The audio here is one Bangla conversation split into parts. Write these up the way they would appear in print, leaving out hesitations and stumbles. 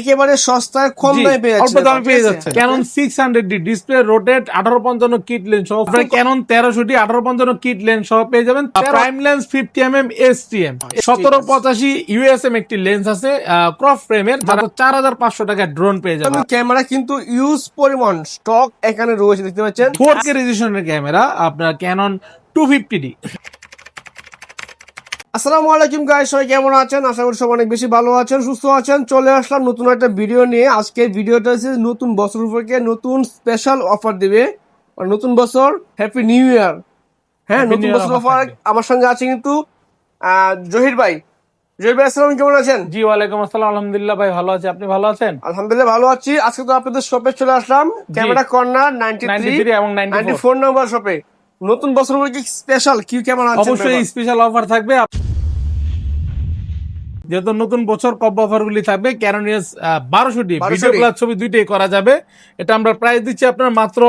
একেবারে সস্তায় কম দামে পেয়ে অল্প দামে পেয়ে যাচ্ছে। Canon 600D display rotate 1855 kit lens সহ, ক্যানন 1300D 1855 কিট লেন্স সহ পেয়ে যাবেন। Prime lens 50mm STM 1785 USM একটি লেন্স আছে ক্রপ ফ্রেমের, যারা 4500 টাকায় ড্রোন পেয়ে যাবেন। ক্যামেরা কিন্তু ইউজ পরিমাণ স্টক এখানে রয়েছে, দেখতে পাচ্ছেন 4K রেজোলিউশনের ক্যামেরা আপনার ক্যানন 250D। আসসালামু আলাইকুম গাইস, সবাই কেমন আছেন? আশা করি সবাই অনেক বেশি ভালো আছেন, সুস্থ আছেন। চলে আসলাম নতুন একটা ভিডিও নিয়ে। আজকের ভিডিওটা হচ্ছে নতুন বছর উপলক্ষে নতুন স্পেশাল অফার দিবে, আর নতুন বছর হ্যাপি নিউ ইয়ার। হ্যাঁ, Happy নতুন New Year বছর offer অফার। থাকবে। আমার সঙ্গে আছে কিন্তু জহির ভাই। জহির ভাই, আসসালাম, কেমন আছেন? জি ওয়ালাইকুম আসসালাম, আলহামদুলিল্লাহ ভাই ভালো আছি, আপনি ভালো আছেন? আলহামদুলিল্লাহ ভালো আছি। আজকে তো আপনাদের শপে চলে আসলাম, ক্যামেরা কর্নার 93 এবং 94। 94 নম্বর শপে। নতুন বছর উপলক্ষে স্পেশাল কি কেমন আছে? অবশ্যই স্পেশাল অফার থাকবে, যেহেতু নতুন বছর কব অফার গুলি থাকবে। Canon EOS 1200D video plus ছবি দুইটাই করা যাবে। এটা আমরা প্রাইস দিচ্ছি আপনার মাত্র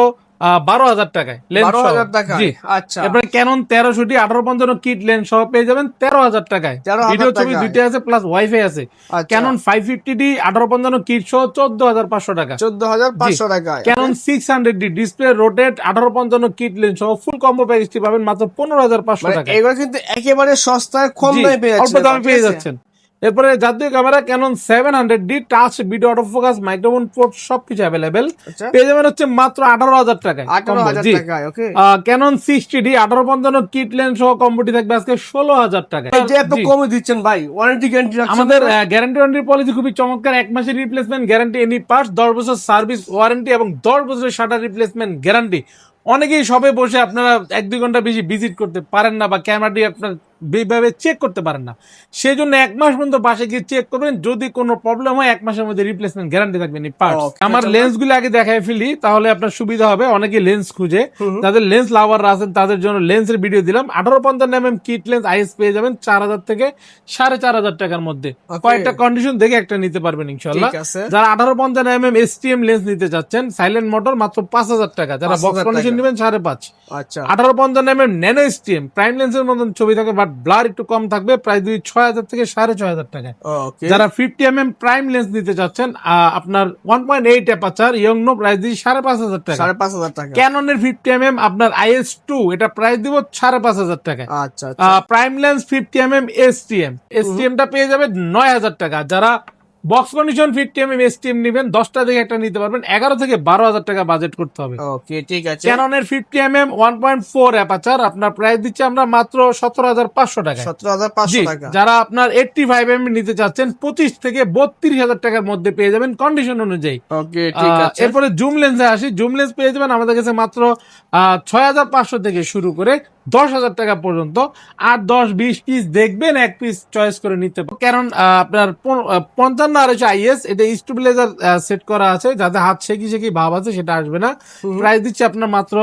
12,000 টাকায়। 12,000 টাকায়। জি আচ্ছা, এরপরে ক্যানন 1300D 1855 কিট লেন্স সহ পেয়ে যাবেন 13,000 টাকায়। 13,000 ভিডিও ছবি টাকায়। দুইটাই আছে প্লাস ওয়াইফাই আছে। আচ্ছা। ক্যানন 550D 1855 কিট সহ 14,500 টাকা। 14,500 টাকায়। Canon 600D display rotate 1855 kit lens সহ ফুল কম্বো প্যাকেজটি পাবেন মাত্র 15,500 টাকা। এগুলো কিন্তু একেবারে সস্তায় কম দামে পেয়ে অল্প দামে পেয়ে যাচ্ছেন। এরপরে জাতীয় camera Canon 700D touch video autofocus microphone port সবকিছু অ্যাভেলেবেল পেয়ে যাবেন হচ্ছে মাত্র 18,000 টাকায়। 18,000 টাকায়। ওকে। ক্যানন 60D 1855 কিট লেন্স সহ কম্বোটি থাকবে আজকে 16,000 টাকায়। এই যে এত কমে দিচ্ছেন ভাই, ওয়ারেন্টি গ্যারান্টি রাখছেন? আমাদের গ্যারান্টি পলিসি খুবই চমৎকার। 1 মাসের রিপ্লেসমেন্ট গ্যারান্টি এনি পার্টস, 10 বছর সার্ভিস ওয়ারেন্টি এবং 10 বছরের শাটার রিপ্লেসমেন্ট গ্যারান্টি। অনেকেই সবে বসে আপনারা 1-2 ঘন্টা বেশি ভিজিট করতে পারেন না বা ক্যামেরাটি আপনার এইভাবে চেক করতে পারেন না, সেই জন্য 1 মাস পর্যন্ত বাসে গিয়ে চেক করবেন। যদি কোনো প্রবলেম হয় 1 মাসের মধ্যে রিপ্লেসমেন্ট গ্যারান্টি থাকবে নি পার্টস। আমার লেন্স গুলো আগে দেখাই ফেলি, তাহলে আপনার সুবিধা হবে। অনেকে লেন্স খুঁজে, যাদের লেন্স লাভাররা আছেন তাদের জন্য লেন্সের ভিডিও দিলাম। 1855mm কিট লেন্স আইএস পেয়ে যাবেন 4,000 থেকে 4,500 টাকার মধ্যে। কয়েকটা কন্ডিশন দেখে একটা নিতে পারবেন ইনশাআল্লাহ। যারা 1855mm STM লেন্স নিতে চাচ্ছেন সাইলেন্ট মোটর মাত্র 5,000 টাকা, যারা বক্স কন্ডিশন নেবেন 5,500। আচ্ছা। 1855mm ন্যানো STM প্রাইম লেন্সের মতন ছবি থাকে বাট ব্লার একটু কম থাকবে, প্রায় 6,000 থেকে 6,500 টাকায়। যারা 50mm প্রাইম লেন্স নিতে চাচ্ছেন আপনার 1.8 অ্যাপারচার ইয়ংনো প্রাইস দিই 5,500 টাকা। 5,500 টাকা। ক্যাননের 50mm আপনার IS2 এটা প্রাইস দিব 5,500 টাকায়। আচ্ছা। প্রাইম লেন্স 50mm STM টা পেয়ে যাবে 9,000 টাকা। যারা বক্স কন্ডিশন 50mm STM নেবেন 10টা থেকে একটা নিতে পারবেন, 11 থেকে 12,000 টাকা বাজেট করতে হবে। ওকে, ঠিক আছে। ক্যাননের 50mm 1.4 অ্যাপারচার আপনার প্রাইস দিচ্ছে আমরা মাত্র 17,500 টাকা। 17,500 টাকা। যারা আপনার 85mm নিতে চাচ্ছেন 25 থেকে 32,000 টাকার মধ্যে পেয়ে যাবেন কন্ডিশন অনুযায়ী। ওকে, ঠিক আছে। এরপরে জুম লেন্সে আসি। জুম লেন্স পেয়ে যাবেন আমাদের কাছে মাত্র 6,500 থেকে শুরু করে 10,000 টাকা পর্যন্ত। 8, 10, 20 পিস দেখবেন, এক পিস চয়েস করে নিতে পারেন। কারণ আপনার 55 IS এটা স্টেবিলাইজার সেট করা আছে, যাতে হাত শেখি ভাব আছে সেটা আসবে না। প্রাইস দিচ্ছে আপনার মাত্র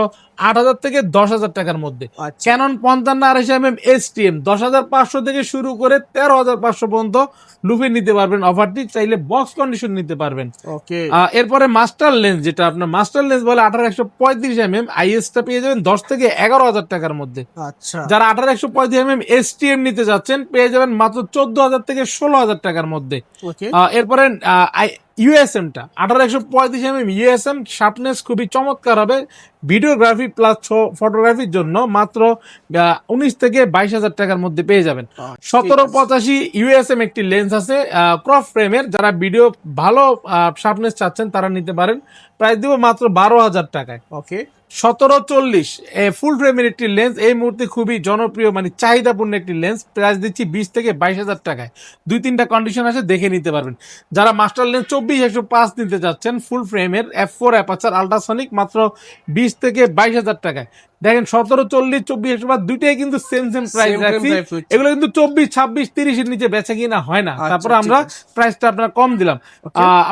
8,000 থেকে 10,000 টাকার মধ্যে। ক্যানন 55mm STM 10,500 থেকে শুরু করে 13,500 পর্যন্ত লুফে নিতে পারবেন। অফারটি চাইলে বক্স কন্ডিশন নিতে পারবেন। ওকে। এরপরে মাস্টার লেন্স, যেটা আপনার মাস্টার লেন্স বলে 1835mm IS টা পেয়ে যাবেন 10 থেকে 11,000 টাকার মধ্যে। আচ্ছা। যারা 1835mm STM নিতে যাচ্ছেন পেয়ে যাবেন মাত্র 14,000 থেকে 16,000 টাকার মধ্যে। ওকে। এরপরে USM টা 1835mm USM শার্পনেস খুবই চমৎকার হবে ভিডিওগ্রাফি প্লাস ফটোগ্রাফির জন্য। মাত্র 19 থেকে 22,000 টাকার মধ্যে পেয়ে যাবেন। 1785 USM একটি লেন্স আছে ক্রপ ফ্রেমের, যারা ভিডিও ভালো শার্পনেস চাচ্ছেন তারা নিতে পারেন। প্রাইস দিব মাত্র 12,000 টাকায়। ওকে। 1740 ফুল ফ্রেমের একটি লেন্স, এই মুহূর্তে খুবই জনপ্রিয় মানে চাহিদাপূর্ণ একটি লেন্স। প্রাইস দিচ্ছি 20 থেকে 22,000 টাকায়। 2-3টা কন্ডিশন আছে, দেখে নিতে পারবেন। যারা মাস্টার লেন্স 24-105 নিতে যাচ্ছেন ফুল ফ্রেমের f4 অ্যাপারচার আল্ট্রাসনিক মাত্র 20 থেকে 22,000 টাকায়। দেখেন 1740 24-105 দুইটাই কিন্তু সেম প্রাইস রাখছি। এগুলো কিন্তু 24, 26, 30 এর নিচে বেচা কিনা হয় না। তারপরে আমরা প্রাইসটা আপনার কম দিলাম।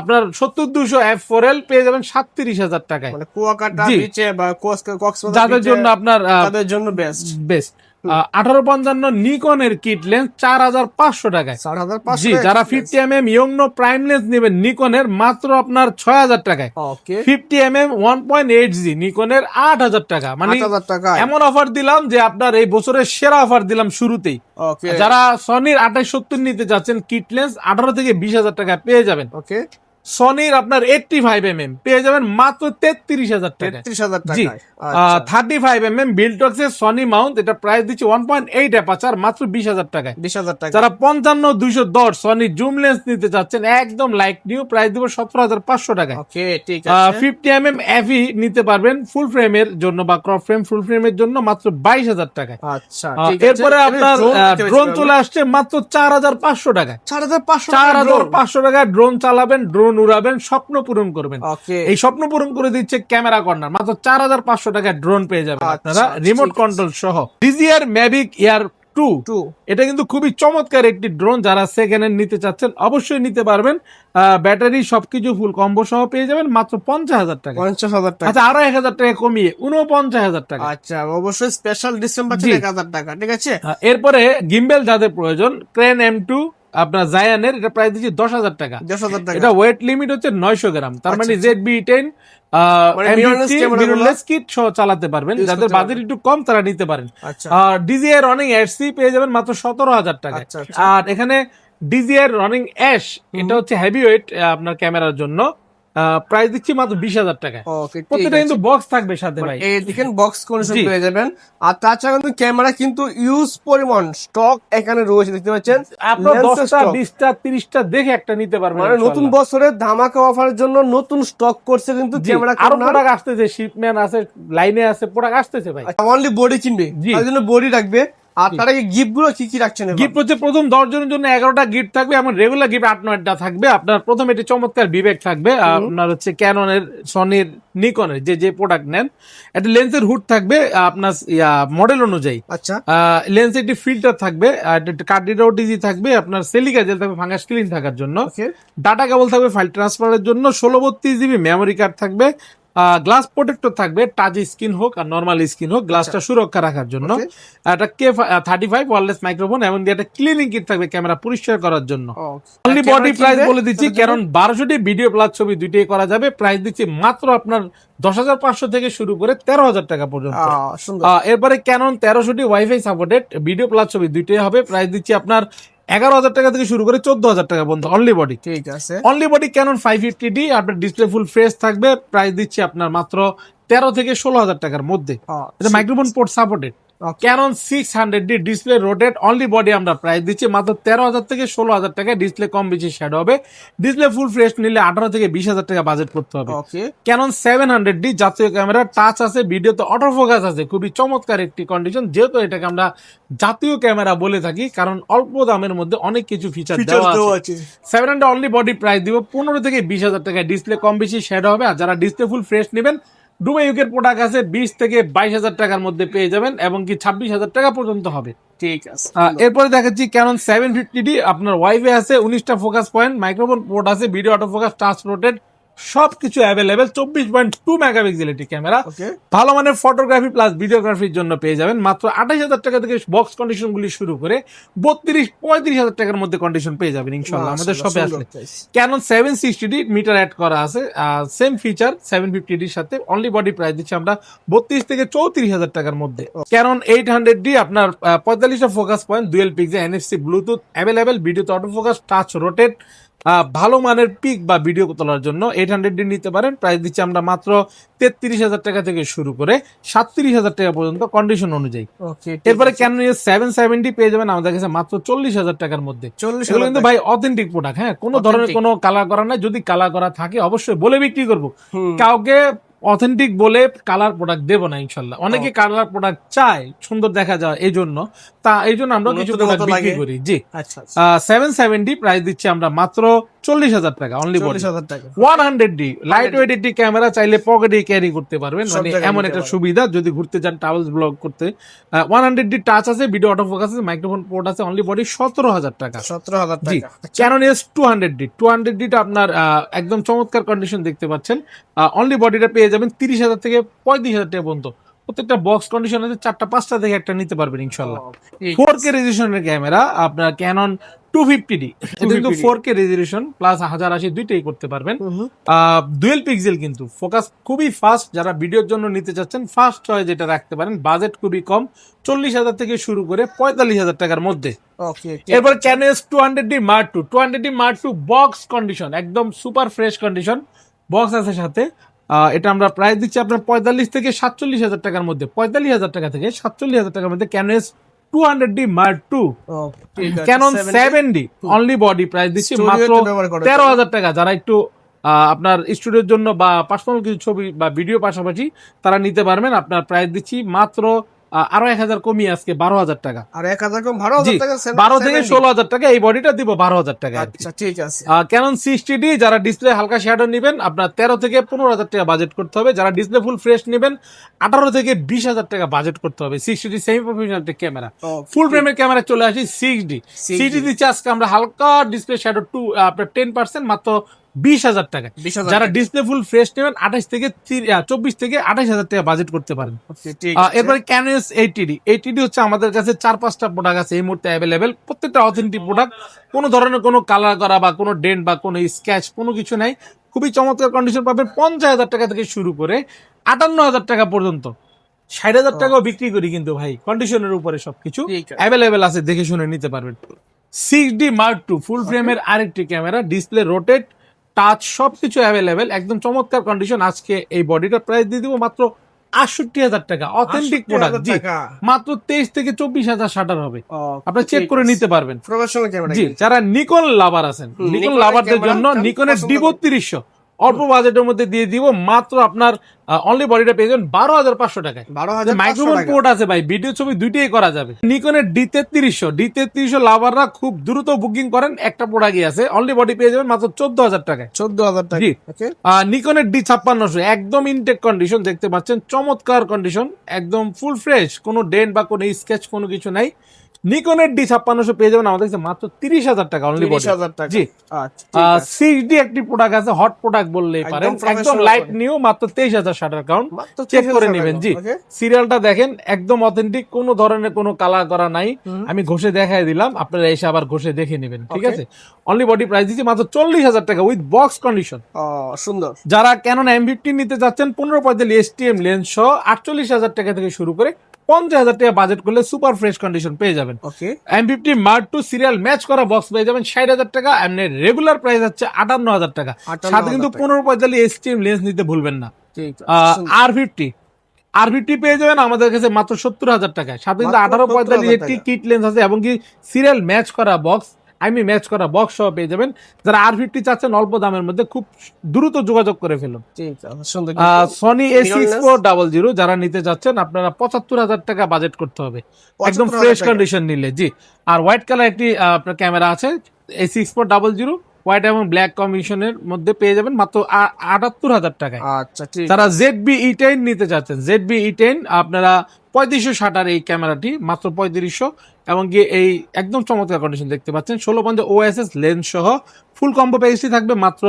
আপনার 70-200 f4L পেয়ে যাবেন 37,000 টাকায়। মানে কুয়াকাটা বিচে বা কক্সবাজার যাদের জন্য আপনার তাদের জন্য বেস্ট। 1855 নিকনের কিট লেন্স 4500 টাকায়। 4500 জি, যারা 50mm ইয়ংনো প্রাইম লেন্স নেবেন নিকনের মাত্র আপনার 6000 টাকায়। ওকে 50mm 1.8G নিকনের 8000 টাকা। মানে 8000 টাকা। এমন অফার দিলাম যে আপনার এই বছরের সেরা অফার দিলাম শুরুতেই। ওকে যারা সনির 2870 নিতে যাচ্ছেন কিট লেন্স 18 থেকে 20,000 টাকা পেয়ে যাবেন। ওকে সনির আপনার 85mm পেয়ে যাবেন মাত্র 33,000 টাকা। 33000 জি, টাকায়। আচ্ছা 35mm বিল্টক্সের সনি মাউন্ট, এটা প্রাইস দিচ্ছে 1.8 অ্যাপাচার মাত্র 20,000 টাকায়। 20000 টাকা। যারা 55-210 সনি জুম লেন্স নিতে চাচ্ছেন একদম লাইক নিউ, প্রাইস দিব 17,500 টাকায়। ওকে ঠিক আছে। 50mm এফি নিতে পারবেন ফুল ফ্রেমের জন্য বা ক্রপ ফ্রেম ফুল ফ্রেমের জন্য মাত্র 22,000 টাকায়। আচ্ছা ঠিক আছে। এরপরে আপনার ড্রোন চলে আসছে মাত্র 4,500 টাকায়। 4500 টাকায় ড্রোন চালাবেন, ড্রোন উড়াবেন, স্বপ্ন পূরণ করবেন। ওকে এই স্বপ্ন পূরণ করে দিচ্ছে ক্যামেরা কর্নার। মাত্র 4,500 টাকায় ড্রোন পেয়ে যাবেন আচ্ছা, আপনারা রিমোট ঠিক আছে। কন্ট্রোল সহ। ডিজিআর ম্যাভিক এয়ার 2 এটা কিন্তু খুবই চমৎকার একটি ড্রোন। যারা সেকেন্ড হ্যান্ড নিতে চাচ্ছেন অবশ্যই নিতে পারবেন। ব্যাটারি সবকিছু ফুল কম্বো সহ পেয়ে যাবেন মাত্র 50,000 টাকা। 50000 টাকা। আচ্ছা, আরো 1,000 টাকা কমিয়ে 49,000 টাকা। আচ্ছা অবশ্যই স্পেশাল ডিসকাউন্ট পাচ্ছেন জি। 1000 টাকা। ঠিক আছে। এরপরে গিম্বেল যাদের প্রয়োজন ক্রেন M2 আপনার জায়ানের, এটা প্রাইস দিচ্ছি 10,000 টাকা। 10000 টাকা। এটা ওয়েট লিমিট হচ্ছে 900 গ্রাম। তার মানে আচ্ছা, ZB-10 মানে mirrorless camera গুলো মিররলেস কিট সহ চালাতে পারবেন। use যাদের করতে বাজেট একটু কম তারা নিতে পারেন। আচ্ছা DJI রানিং এসসি পেয়ে যাবেন মাত্র 17,000 টাকায়। আচ্ছা, আচ্ছা। আর এখানে DJI রানিং অ্যাশ, এটা হচ্ছে হেভি ওয়েট আপনার ক্যামেরার জন্য, প্রাইস দিচ্ছি মাত্র 20,000 টাকায়। ওকে ঠিক প্রত্যেকটা আছে। কিন্তু বক্স থাকবে সাথে ভাই। এই দেখেন বক্স কন্ডিশন জি। পেয়ে যাবেন। আর তাছাড়া কিন্তু ক্যামেরা কিন্তু ইউজ পরিমাণ স্টক এখানে রয়েছে, দেখতে পাচ্ছেন। আপনার Lens 10টা stock। 20টা 30টা দেখে একটা নিতে পারবেন মানে নতুন ইনশাআল্লাহ। বছরের ধামাকা অফারের জন্য নতুন স্টক করছে কিন্তু জি, ক্যামেরা আরো প্রোডাক্ট আসতেছে, শিপম্যান আছে, লাইনে আছে, প্রোডাক্ট আসতেছে ভাই। অনলি বডি কিনবে, জি। তার জন্য বডি রাখবে। আর তার আগে গিফট গুলো কি কি রাখছেন এবার? গিফট হচ্ছে প্রথম 10 জনের জন্য 11টা গিফট থাকবে, এবং রেগুলার গিফট 8-9টা থাকবে। আপনার প্রথম এটি চমৎকার বিবেক থাকবে, আপনার হচ্ছে ক্যাননের, সনির, নিকনের যে প্রোডাক্ট নেন। একটা লেন্সের হুড থাকবে আপনার মডেল অনুযায়ী। আচ্ছা লেন্সে একটি ফিল্টার থাকবে, কার্ডিডো ওটিজি থাকবে, আপনার সিলিকা জেল থাকবে ফাঙ্গাস ক্লিন থাকার জন্য, ওকে ডাটা কেবল থাকবে ফাইল ট্রান্সফারের জন্য, 1632 GB মেমোরি কার্ড থাকবে, গ্লাস প্রোটেক্টর থাকবে, টাচ স্ক্রিন হোক আর নর্মাল স্ক্রিন হোক, গ্লাসটা সুরক্ষা রাখার জন্য, একটা K35 ওয়্যারলেস মাইক্রোফোন, এবং একটা ক্লিনিং কিট থাকবে ক্যামেরা পরিষ্কার করার জন্য। অনলি বডি প্রাইস বলে দিচ্ছি, কারণ 1200টি ভিডিও প্লাস ছবি দুইটাই করা যাবে। প্রাইস দিচ্ছি মাত্র আপনার 10,500 থেকে শুরু করে 13,000 টাকা পর্যন্ত। সুন্দর। এরপরে ক্যানন 1300টি ওয়াইফাই সাপোর্টেড ভিডিও প্লাস ছবি দুইটাই হবে। প্রাইস দিচ্ছি আপনার 11,000 টাকা থেকে শুরু করে 14,000 টাকা পর্যন্ত অনলি বডি। ঠিক আছে। অনলি বডি ক্যানন 550D আপনার ডিসপ্লে ফুল ফ্রেশ থাকবে। প্রাইস দিচ্ছি আপনার মাত্র 13 থেকে 16,000 টাকার মধ্যে। এটা microphone port supported. Canon 600D display rotate only body আমরা প্রাইস দিচ্ছি মাত্র 13,000 থেকে 16,000 টাকা। ডিসপ্লে কম বেশি শ্যাডো হবে। ডিসপ্লে ফুল ফ্রেশ নিলে 18 থেকে 20,000 টাকা বাজেট করতে হবে। ওকে ক্যানন 700D জাতীয় ক্যামেরা, টাচ আছে, ভিডিওতে অটো ফোকাস আছে, খুবই চমৎকার একটি কন্ডিশন। যেহেতু এটাকে আমরা জাতীয় ক্যামেরা বলে থাকি, কারণ অল্প দামের মধ্যে অনেক কিছু ফিচার দেওয়া আছে। 700 অনলি বডি প্রাইস দিব 15 থেকে 20,000 টাকা। ডিসপ্লে কম বেশি শ্যাডো হবে। আর যারা ডিসপ্লে ফুল ফ্রেশ নেবেন, ডুবে ইউকের প্রোডাক্ট আছে 20 থেকে 22,000 টাকার মধ্যে পেয়ে যাবেন, এবং কি 26,000 টাকা পর্যন্ত হবে। ঠিক আছে। এরপরে দেখাচ্ছি ক্যানন 750D আপনার ওয়াইফাই আছে, 19টা ফোকাস পয়েন্ট, মাইক্রোফোন পোর্ট আছে, video auto focus, touch rotate, সবকিছু অ্যাভেলেবেল। 24.2 মেগাপিক্সেল এটি ক্যামেরা। ওকে ভালো মানের ফটোগ্রাফি প্লাস ভিডিওগ্রাফির জন্য পেয়ে যাবেন মাত্র 28,000 টাকা থেকে বক্স কন্ডিশন গুলি শুরু করে 32-35,000 টাকার মধ্যে কন্ডিশন পেয়ে যাবেন ইনশাল্লাহ আমাদের শপে আসলে। ক্যানন 760D মিটার অ্যাড করা আছে, সেম ফিচার 750D এর সাথে। অনলি বডি প্রাইস দিচ্ছি আমরা 32 থেকে 34,000 টাকার মধ্যে। ক্যানন 800D আপনার 45টা focus point, dual pixel, NFC, Bluetooth available, ভিডিওতে অটো ফোকাস, টাচ রোটেট, ভালো মানের পিক বা ভিডিও তোলার জন্য 800D নিতে পারেন। প্রাইস দিচ্ছি আমরা মাত্র 33,000 টাকা থেকে শুরু করে 37,000 টাকা পর্যন্ত কন্ডিশন অনুযায়ী। এরপরে ক্যানন 770 পেয়ে যাবেন আমাদের কাছে মাত্র 40,000 টাকার মধ্যে। এগুলো কিন্তু ভাই অথেন্টিক প্রোডাক্ট, হ্যাঁ, কোনো ধরনের কোনো কালার করা নাই। যদি কালার করা থাকে অবশ্যই বলে বিক্রি করবো, কাউকে অথেন্টিক বলে কালার প্রোডাক্ট দেবো না ইনশাল্লাহ। অনেকে কালার প্রোডাক্ট চায় সুন্দর দেখা যায়, এই জন্য আমরা কিছু প্রোডাক্ট বিক্রি করি। জি, 770 প্রাইস দিচ্ছি আমরা মাত্র 40,000 টাকা only body. 100D light weight একটি ক্যামেরা, চাইলে পকেটে ক্যারি করতে পারবেন, মানে এমন একটা সুবিধা যদি ঘুরতে যান ট্রাভেলস ব্লগ করতে। 100D টাচ আছে, ভিডিও অটো ফোকাস আছে, মাইক্রোফোন পোর্ট আছে, অনলি বডি 17,000 টাকা। 17,000 জি, ক্যানন S200D টা আপনার একদম চমৎকার কন্ডিশন দেখতে পাচ্ছেন। অনলি বডিটা পেয়ে যাবেন 30,000 থেকে 35,000 টাকা পর্যন্ত। প্রত্যেকটা বক্স কন্ডিশন আছে, 4টা 5টা দেখে একটা নিতে পারবেন ইনশাল্লাহ। ঠিক 4K রেজলিউশনের ক্যামেরা আপনার ক্যানন 250D, এটা কিন্তু 4K রেজলিউশন প্লাস 1080 দুইটাই করতে পারবেন। ডুয়েল পিক্সেল কিন্তু ফোকাস খুবই ফাস্ট, যারা ভিডিওর জন্য নিতে চাচ্ছেন ফাস্ট চয়েস যেটা রাখতে পারেন। বাজেট খুবই কম, 40,000 থেকে শুরু করে 45,000 টাকার মধ্যে। ওকে, এরপর Canon 200D Mark II, 200D Mark II box condition, একদম সুপার ফ্রেশ কন্ডিশন বক্স আছে সাথে। এটা আমরা প্রাইস দিচ্ছি আপনার 45 থেকে 47,000 টাকার মধ্যে, 45,000 টাকা থেকে 47,000 টাকার মধ্যে Canon 200D Mark II। Canon 7D only body price দিচ্ছি মাত্র 13,000 টাকা। যারা একটু আপনার স্টুডিওর জন্য বা পার্সোনাল কিছু ছবি বা ভিডিও পাশাপাশি তারা নিতে পারবেন। আপনার প্রাইস দিচ্ছি মাত্র আরো 1,000 কমিয়ে আজকে 12,000 টাকা। আর 1,000 কম 12,000 টাকা, 12 থেকে 16,000 টাকা, এই বডিটা দিব 12,000 টাকা। আচ্ছা ঠিক আছে। ক্যানন 60D যারা ডিসপ্লে হালকা শ্যাডো নেবেন আপনার 13 থেকে 15,000 টাকা বাজেট করতে হবে। যারা ডিসপ্লে ফুল ফ্রেশ নেবেন 18 থেকে 20,000 টাকা বাজেট করতে হবে। 60D সেমি প্রফেশনাল ক্যামেরা, ফুল ফ্রেমের ক্যামেরা চলে আসি 6D দিচ্ছে আজকে আমরা হালকা ডিসপ্লে শ্যাডো 2 আপনার 10% মাত্র 20,000 টাকা। যারা ডিসপ্লে ফুল ফ্রেশ নেবেন 24 থেকে 28,000 টাকা বাজেট করতে পারেন। এরপরে ক্যানন 80D হচ্ছে আমাদের কাছে 4-5টা প্রোডাক্ট আছে এই মুহূর্তে অ্যাভেলেবেল, প্রত্যেকটা অথেন্টিক প্রোডাক্ট, কোনো ধরনের কোনো কালার করা বা কোনো ডেন্ট বা কোনো স্ক্যাচ কোনো কিছু নাই, খুবই চমৎকার কন্ডিশন পাবেন। 50,000 টাকা থেকে শুরু করে 58,000 টাকা পর্যন্ত, 60,000 টাকাও বিক্রি করি কিন্তু ভাই, কন্ডিশনের উপরে সবকিছু অ্যাভেলেবেল আছে, দেখে শুনে নিতে পারবেন। 6D Mark II ফুল ফ্রেমের আরেকটি ক্যামেরা, ডিসপ্লে রোটেট, টাচ সবকিছু অ্যাভেলেবেল, একদম চমৎকার কন্ডিশন। আজকে এই বডিটা প্রাইস দিয়ে দিব মাত্র 68,000 টাকা। অথেন্টিক প্রোডাক্ট, জি মাত্র 23 থেকে 24,000 শাটার হবে, আপনারা চেক করে নিতে পারবেন। প্রফেশনাল ক্যামেরা, জি যারা নিকন লাভার আছেন, নিকন লাভারদের জন্য নিকনের D3200 অল্প বাজেটের মধ্যে দিয়ে দিব মাত্র আপনার অনলি বডিটা পেয়ে যাবেন 12,500 টাকায়। 12,500 মাইক্রোফোন পোর্ট আছে ভাই, ভিডিও ছবি দুইটাই করা যাবে। নিকনের D3300 লাভাররা খুব দ্রুত বুকিং করেন, একটা প্রোডাক্টই আছে, অনলি বডি পেয়ে যাবেন মাত্র 14,000 টাকায়। 14,000 টাকা। জি নিকনের D5600 একদম ইনটেক কন্ডিশন দেখতে পাচ্ছেন, চমৎকার কন্ডিশন, একদম ফুল ফ্রেশ, কোনো ডেন্ট বা কোনো স্কেচ কোনো কিছু নাই। নিকনের D5600 পেয়ে যাবেন আমাদের কাছে মাত্র 30,000 টাকা অনলি বডি। 30,000 টাকা। জি আচ্ছা 6D একটি প্রোডাক্ট আছে, হট প্রোডাক্ট বললেই পারেন, একদম লাইট নিউ, মাত্র 23,000 শাটার কাউন্ট, চেক করে নেবেন। জি সিরিয়ালটা দেখেন একদম অথেন্টিক, কোনো ধরনের কোনো কালার করা নাই, আমি ঘষে দেখাই দিলাম, আপনারা এসে আবার ঘষে দেখে নেবেন, ঠিক আছে। অনলি বডি প্রাইস দিচ্ছি মাত্র 40,000 টাকা উইথ বক্স কন্ডিশন। সুন্দর। যারা ক্যানন M50 নিতে যাচ্ছেন 1545 STM লেন্স সহ 48,000 টাকা থেকে শুরু করে 50,000 টাকা বাজেট করলে সুপার ফ্রেশ কন্ডিশন পেয়ে যাবেন। M50 Mark II serial match করা বক্স পেয়ে যাবেন 60,000 টাকা। এমনি রেগুলার প্রাইস হচ্ছে 58,000 টাকা, সাথে কিন্তু 1545 STM লেন্স নিতে ভুলবেন না। R50 পেয়ে যাবেন আমাদের কাছে মাত্র 70,000 টাকায়, সাথে কিন্তু 1845 কিট লেন্স আছে এবং কি সিরিয়াল ম্যাচ করা বক্স, ম্যাচ করা বক্স সহ পেয়ে যাবেন। যারা R50 চাচ্ছেন অল্প দামের মধ্যে, খুব দ্রুত যোগাযোগ করে ফেলুন। সনি A6400 যারা নিতে যাচ্ছেন আপনারা 75,000 টাকা বাজেট করতে হবে একদম ফ্রেশ কন্ডিশন নিলে। জি আর হোয়াইট কালার একটি আপনার ক্যামেরা আছে A6400 হোয়াইট এবং ব্ল্যাক কম্বিনেশনের মধ্যে পেয়ে যাবেন মাত্র 78,000 টাকায়। আচ্ছা যারা ZB E10 নিতে চাচ্ছেন, ZB E10 আপনারা 3500 শাটার এই ক্যামেরাটি মাত্র 3500, এবং কি এই একদম চমৎকার কন্ডিশন দেখতে পাচ্ছেন, 1650 OSS লেন্স সহ ফুল কম্বো প্যাকেজটি থাকবে মাত্র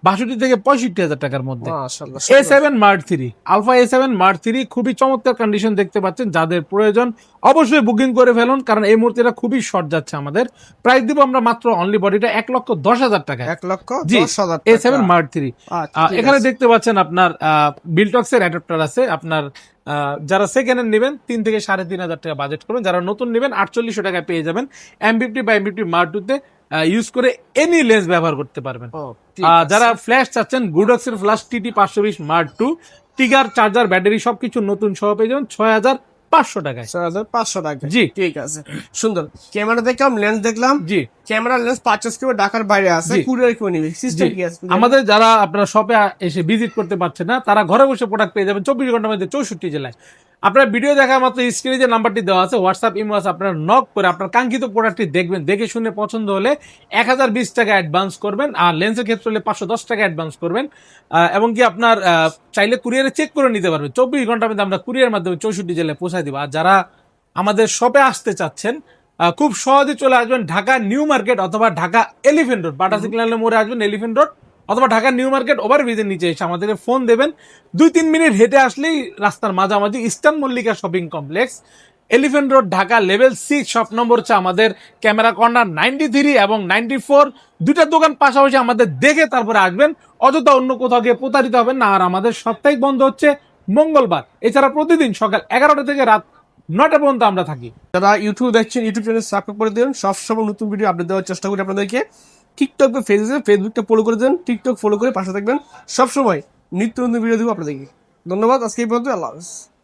62 থেকে 65,000 টাকার মধ্যে। A7 Mark III Alpha A7 Mark III খুবই চমৎকার কন্ডিশন দেখতে পাচ্ছেন, যাদের প্রয়োজন অবশ্যই বুকিং করে ফেলুন, কারণ এই মুহূর্তে এটা খুবই শর্ট যাচ্ছে আমাদের। প্রাইস দিব আমরা মাত্র অনলি বডিটা 1,10,000 টাকা। 1,10,000 A7 Mark III। এখানে দেখতে পাচ্ছেন আপনার বিলটক্স এর অ্যাডাপ্টার আছে। আপনার যারা সেকেন্ড হ্যান্ড নেবেন 3 থেকে 3,500 টাকা বাজেট করবেন, যারা নতুন নেবেন 4800 টাকায় পেয়ে যাবেন। M50 বা M50 Mark II তে ইউজ করে এনি লেন্স ব্যবহার করতে পারবেন। যারা ফ্ল্যাশ চাচ্ছেন গুডক্স এর flash TT 520 Mark II trigger, charger, battery সবকিছু নতুন সহ পেয়ে যাবেন 6,500 টাকায়। 6,500 টাকা। জি ঠিক আছে, সুন্দর ক্যামেরা দেখলাম, লেন্স দেখলাম। জি ক্যামেরা লেন্স পারচেজ করে ঢাকার বাইরে আছে, কুরিয়ার করে নিবে, সিস্টেম কি আছে? আমাদের যারা আপনারা শপে এসে ভিজিট করতে পারছেন না, তারা ঘরে বসে প্রোডাক্ট পেয়ে যাবেন 24 ঘন্টার মধ্যে 64 জেলায়। আপনার ভিডিও দেখা মাত্র স্ক্রিনে যে নাম্বারটি দেওয়া আছে হোয়াটসঅ্যাপ ইমো আছে, আপনারা নক করে আপনার কাঙ্ক্ষিত প্রোডাক্টটি দেখবেন, দেখে শুনে পছন্দ হলে 1020 টাকা অ্যাডভান্স করবেন, আর লেন্সের ক্ষেত্রে হলে 510 টাকা অ্যাডভান্স করবেন, এবং কি আপনার চাইলে কুরিয়ারে চেক করে নিতে পারবেন। 24 ঘন্টার মধ্যে আমরা কুরিয়ার মাধ্যমে 64 জেলায় পৌঁছায় দিব। আর যারা আমাদের শপে আসতে চাচ্ছেন খুব সহজে চলে আসবেন ঢাকা নিউ মার্কেট অথবা ঢাকা এলিফ্যান্ট রোড, বাটা সিগন্যালের মোড়ে আসবেন, এলিফ্যান্ট রোড অথবা ঢাকা নিউ মার্কেট ওভারব্রিজের নিচে এসে আমাদেরকে ফোন দেবেন। 2-3 মিনিট হেঁটে আসলেই রাস্তার মাঝামাঝি eastern Mallika shopping complex, elephant road, Dhaka, level 6, shop number হচ্ছে আমাদের ক্যামেরা কর্নার 93 এবং 94। দুইটা দোকান পাশাপাশি আমাদের দেখে তারপরে আসবেন, অযথা অন্য কোথাও গিয়ে প্রতারিত হবেন না। আর আমাদের সাপ্তাহিক বন্ধ হচ্ছে মঙ্গলবার, এছাড়া প্রতিদিন সকাল 11টা থেকে রাত 9টা পর্যন্ত আমরা থাকি। যারা ইউটিউব দেখছেন ইউটিউব চ্যানেল সাবস্ক্রাইব করে দিন, সবসময় নতুন ভিডিও আপডেট দেওয়ার চেষ্টা করি আপনাদেরকে। টিকটক বা ফেসবুকটা ফলো করে দেন, টিকটক ফলো করে পাশে থাকবেন, সবসময় নিত্য নতুন ভিডিও দেবো আপনাদেরকে। ধন্যবাদ, আজকে এই পর্যন্ত, আল্লাহ হাফেজ।